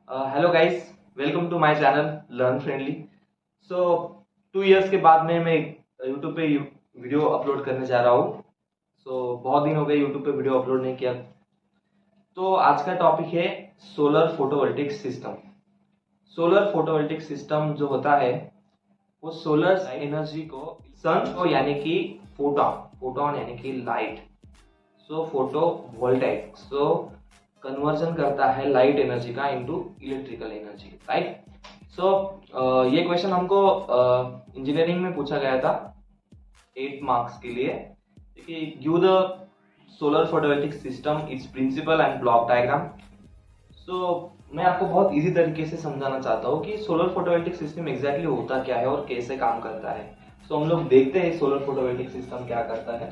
Hello guys, welcome to my channel learn friendly. So 2 years के बाद में मैं यूट्यूब पे वीडियो अपलोड करने जा रहा हूँ। बहुत दिन हो गए यूट्यूब पे वीडियो अपलोड नहीं किया। तो आज का टॉपिक है solar photovoltaic system. Solar photovoltaic system जो होता है वो सोलर एनर्जी को सन को यानी कि फोटोन फोटोन यानी कि light, so photovoltaic conversion करता है लाइट एनर्जी का इनटू इलेक्ट्रिकल एनर्जी, राइट। ये क्वेश्चन हमको इंजीनियरिंग में पूछा गया था 8 मार्क्स के लिए कि give the solar photovoltaic system its principle and block diagram. So मैं आपको बहुत इजी तरीके से समझाना चाहता हूँ कि सोलर फोटोवोल्टिक सिस्टम एग्जैक्टली होता क्या है और कैसे काम करता है। हम लोग देखते हैं सोलर फोटोवोल्टिक सिस्टम क्या करता है।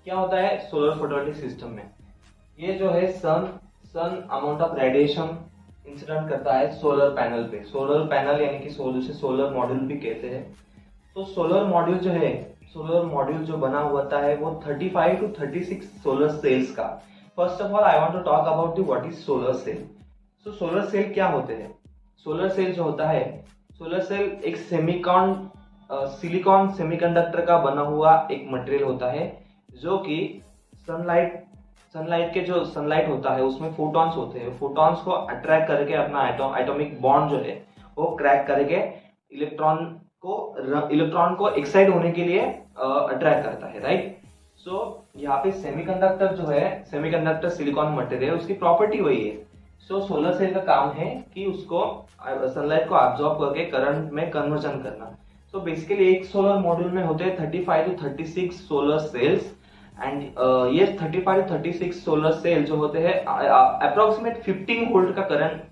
क्या होता है सोलर फोटोवोल्टिक सिस्टम में, ये जो है सन अमाउंट ऑफ रेडिएशन इंसिडेंट करता है सोलर पैनल पे। सोलर पैनल यानी कि सोलर मॉड्यूल भी कहते हैं। तो सोलर मॉड्यूल जो बना होता है वो 35 to 36 सोलर सेल्स का। First of all I want to talk about the what is solar cell. Solar cell क्या होते हैं? सोलर सेल जो होता है, सोलर सेल एक सिलिकॉन सेमीकंडक्टर का बना हुआ एक मटेरियल होता है जो कि सनलाइट होता है उसमें फोटॉन्स होते हैं। फोटॉन्स को अट्रैक्ट करके अपना एटॉमिक बॉन्ड जो है वो क्रैक करके इलेक्ट्रॉन को एक्साइट होने के लिए अट्रैक्ट करता है, राइट। यहाँ पे सेमीकंडक्टर सिलिकॉन मटेरियल, उसकी प्रॉपर्टी वही है। सोलर सेल का काम है कि उसको सनलाइट को एब्जॉर्ब करके करंट में कन्वर्जन करना। बेसिकली एक सोलर मॉड्यूल में होते हैं 35 to 36 सोलर सेल्स एंड ये 35 to 36 सोलर सेल जो होते हैं अप्रोक्सीमेट 15 वोल्ट का करंट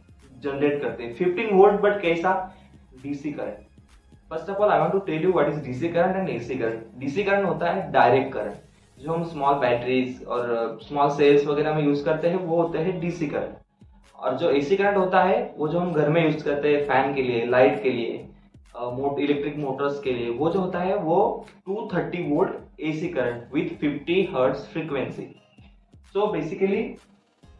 जनरेट करते हैं। 15 वोल्ट, बट कैसा? DC current. First of all I want to tell you what is DC current and AC current. DC current होता है डायरेक्ट करंट, जो हम स्मॉल बैटरीज और स्मॉल सेल्स वगैरह में यूज करते हैं, वो होते हैं डीसी करंट। और जो एसी करंट होता है वो जो हम घर में यूज करते हैं फैन के लिए, लाइट के लिए, इलेक्ट्रिक मोटर्स के लिए, वो जो होता है वो 230 volt AC current with 50 hertz frequency. Basically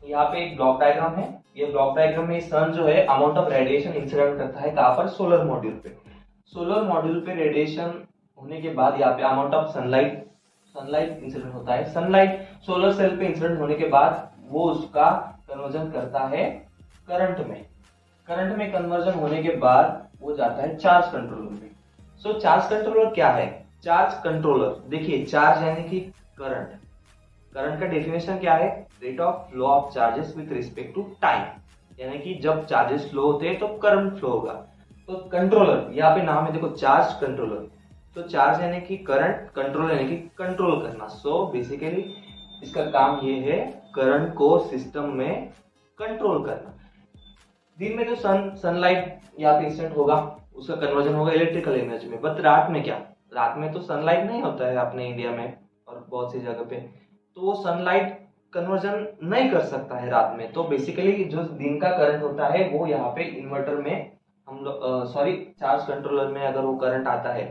यहाँ पे एक ब्लॉक डायग्राम है। ये ब्लॉक डायग्राम में सन जो है अमाउंट ऑफ रेडिएशन इंसिडेंट करता है कहाँ पर? सोलर मॉड्यूल पे। सोलर मॉड्यूल पे रेडिएशन होने के बाद यहाँ पे अमाउंट ऑफ सनलाइट इंसिडेंट होता है। सनलाइट सोलर सेल पे इंसिडेंट होने के बाद वो उसका कन्वर्जन करता है करंट में कन्वर्जन होने के बाद वो जाता है चार्ज कंट्रोलर में। चार्ज कंट्रोलर क्या है? चार्ज कंट्रोलर, देखिए, चार्ज यानी कि करंट का डेफिनेशन क्या है? Rate of flow of charges with respect to time, यानी कि जब चार्जेस फ्लो होते हैं तो करंट फ्लो होगा। तो कंट्रोलर, यहाँ पे नाम है, देखो, चार्ज कंट्रोलर। चार्ज यानी कि करंट, कंट्रोल यानी कि कंट्रोल करना। बेसिकली इसका काम ये है करंट को सिस्टम में कंट्रोल करना। दिन में जो सनलाइट यहाँ पे इंसिडेंट होगा उसका कन्वर्जन होगा इलेक्ट्रिकल एनर्जी में। बट रात में क्या? रात में तो सनलाइट नहीं होता है अपने इंडिया में और बहुत सी जगह पे, तो वो सनलाइट कन्वर्जन नहीं कर सकता है रात में। तो बेसिकली जो दिन का करंट होता है वो यहाँ पे इन्वर्टर में हम लोग चार्ज कंट्रोलर में अगर वो करंट आता है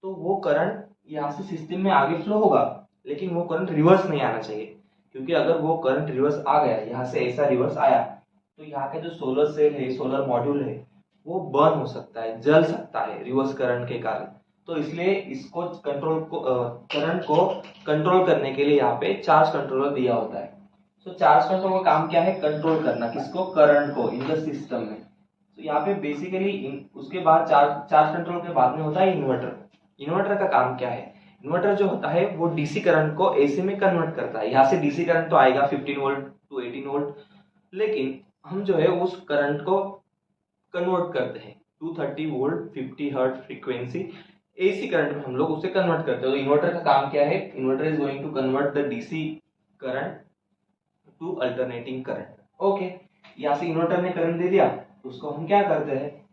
तो वो करंट यहाँ से सिस्टम में आगे फ्लो होगा, लेकिन वो करंट रिवर्स नहीं आना चाहिए। क्योंकि अगर वो करंट रिवर्स आ गया, यहाँ से ऐसा रिवर्स आया, तो यहाँ के जो सोलर सेल है, सोलर मॉड्यूल है, वो बर्न हो सकता है, जल सकता है रिवर्स करंट के कारण। तो इसलिए इसको करंट को कंट्रोल करने के लिए यहाँ पे चार्ज कंट्रोलर दिया होता है। चार्ज कंट्रोल का काम क्या है? कंट्रोल करना, किसको? करंट को इन द सिस्टम में। यहाँ पे बेसिकली उसके बाद चार्ज कंट्रोल के बाद में होता है इन्वर्टर का काम क्या है? इन्वर्टर जो होता है वो डीसी करंट को एसी में कन्वर्ट करता है। यहाँ से डीसी करंट तो आएगा 15 वोल्ट टू 18 वोल्ट, लेकिन हम जो है उस करंट को कन्वर्ट करते हैं 230 volt 50 hertz frequency AC current में हम लोग उसे कन्वर्ट करते हैं। तो इन्वर्टर का काम क्या है? Inverter is going to convert the DC current to alternating current. Okay, यहाँ से इन्वर्टर ने करंट दे दिया, तो उसको हम क्या करते हैं?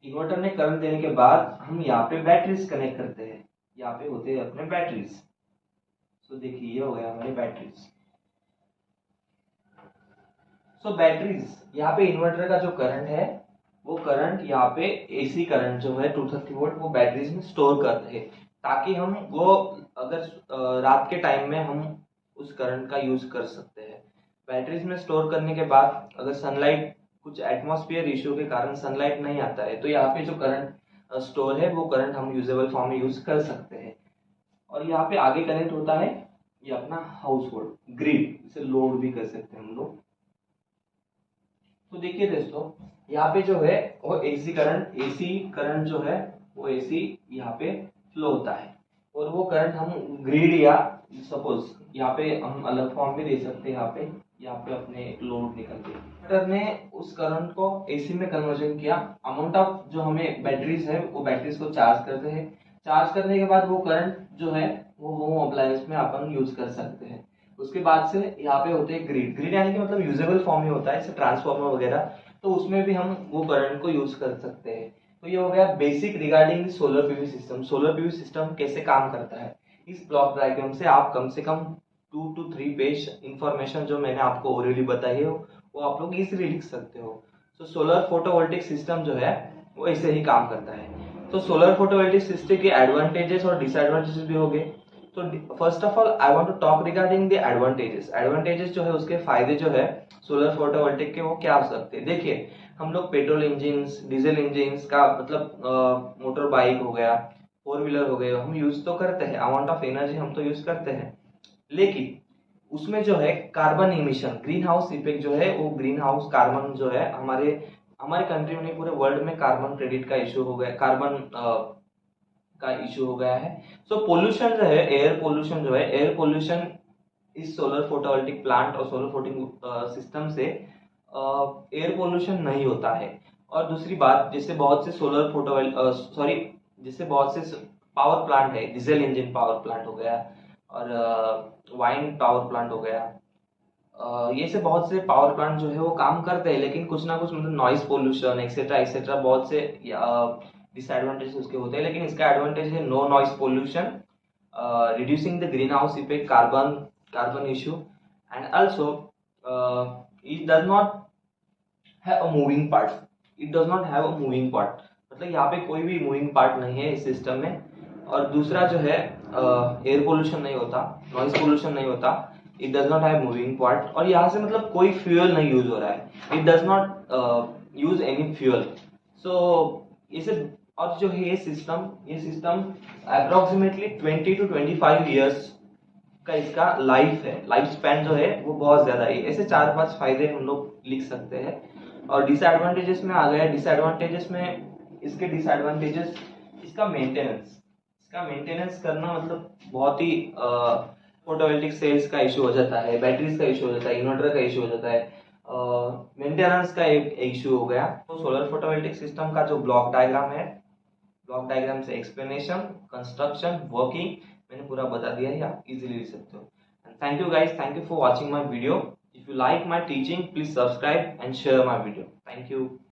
इन्वर्टर ने करंट देने के बाद हम यहाँ पे बैटरीज कनेक्ट करते हैं। यहाँ पे होते हैं अपने बैटरीज। देखिए ये हो गया हमारी बैटरीज। बैटरीज, यहाँ पे इन्वर्टर का जो करंट है वो करंट यहाँ पे एसी करंट जो है 230 वोल्ट वो बैटरीज में स्टोर करते हैं, ताकि हम वो अगर रात के टाइम में हम उस करंट का यूज कर सकते हैं। बैटरीज में स्टोर करने के बाद अगर सनलाइट कुछ एटमॉस्फेयर इश्यू के कारण सनलाइट नहीं आता है तो यहाँ पे जो करंट स्टोर है वो करंट हम यूजेबल फॉर्म में यूज कर सकते हैं। और यहाँ पे आगे कनेक्ट होता है ये अपना हाउस होल्ड ग्रिड, इसे लोड भी कर सकते हैं हम लोग। तो देखिए दोस्तों, यहाँ पे जो है वो एसी करंट जो है वो एसी यहाँ पे फ्लो होता है और वो करंट हम ग्रिड या सपोज यहाँ पे हम अलग फॉर्म भी दे सकते हैं। यहाँ पे अपने लोड निकल के इन्वर्टर ने उस करंट को एसी में कन्वर्जन किया। अमाउंट ऑफ जो हमें बैटरीज है वो बैटरीज को चार्ज करते हैं। चार्ज करने के बाद वो करंट जो है वो होम अप्लायंस में अपन यूज कर सकते हैं। उसके बाद से यहाँ पे होते हैं ग्रिड यानी कि मतलब यूजेबल फॉर्म में होता है जैसे ट्रांसफार्मर वगैरह, तो उसमें भी हम वो करंट को यूज कर सकते हैं। तो ये हो गया basic regarding solar PV system. Solar PV system कैसे काम करता है, इस ब्लॉक डायग्राम से आप कम से कम 2 to 3 पेज इंफॉर्मेशन जो मैंने आपको ओरली बताई है वो आप लोग इजीली लिख सकते हो। तो सोलर फोटोवोल्टिक सिस्टम जो है वो ऐसे ही काम करता है। तो सोलर फोटोवोल्टिक सिस्टम के एडवांटेजेस और डिसएडवांटेजेस भी हो गए। तो first of all I want to talk regarding the advantages. Advantages जो है उसके फायदे जो है सोलर फोटोवोल्टिक के वो क्या हो सकते हैं। देखिए, हम लोग पेट्रोल इंजिन, डीजल इंजिन का मतलब मोटर बाइक हो गया, 4 व्हीलर हो गए, हम यूज तो करते हैं, अमाउंट ऑफ एनर्जी हम तो यूज करते हैं, लेकिन उसमें जो है carbon emission, green house effect जो है वो ग्रीन हाउस कार्बन जो है हमारे हमारे कंट्री में नहीं पूरे वर्ल्ड में कार्बन क्रेडिट का इशू हो गया, कार्बन का इशू हो गया है। सो पोल्यूशन जो है, एयर पोल्यूशन जो है, एयर पोल्यूशन इस सोलर फोटोवोल्टिक प्लांट और सोलर फोटोवोल्टिक सिस्टम से एयर पोल्यूशन नहीं होता है। और दूसरी बात, जैसे बहुत से सोलर फोटोवोल्टिक जैसे बहुत से पावर प्लांट है, डीजल इंजन पावर प्लांट हो गया और वाइन पावर प्लांट हो गया, ये से बहुत से पावर प्लांट जो है वो काम करते हैं, लेकिन कुछ ना कुछ मतलब नॉइस पोल्यूशन एक्सेट्रा एक्सेट्रा बहुत से डिसएडवांटेज उसके होते हैं। लेकिन इसका एडवांटेज है no noise pollution, reducing the green house effect, carbon issue, and also it does not have a moving part. मतलब यहाँ पे कोई भी मूविंग पार्ट नहीं है इस सिस्टम में। और दूसरा जो है एयर पोल्यूशन नहीं होता, नॉइस पोल्यूशन नहीं होता, it does not have moving part, और यहाँ से मतलब कोई फ्यूल नहीं यूज हो रहा है, it does not use any fuel. So इसे, और जो है ये सिस्टम अप्रोक्सीमेटली 20 to 25 ईयर्स का इसका लाइफ है, लाइफ स्पैन जो है वो बहुत ज्यादा है। ऐसे 4-5 फायदे हम लोग लिख सकते हैं। और डिसएडवांटेजेस में आ गया, डिसएडवांटेजेस में इसके डिसएडवांटेजेस, इसका मेंटेनेंस करना मतलब बहुत ही फोटोवोल्टिक सेल्स का इशू हो जाता है, बैटरीज का इशू हो जाता है, इन्वर्टर का इशू हो जाता है, मेंटेनेंस का एक इशू हो गया। तो सोलर फोटोवोल्टिक सिस्टम का जो ब्लॉक डायग्राम है, ब्लॉक डायग्राम से एक्सप्लेनेशन, कंस्ट्रक्शन, वर्किंग मैंने पूरा बता दिया है, आप इजीली लिख सकते हो। Thank you guys, thank you for watching my video. If you like my teaching please subscribe and share my video. Thank you.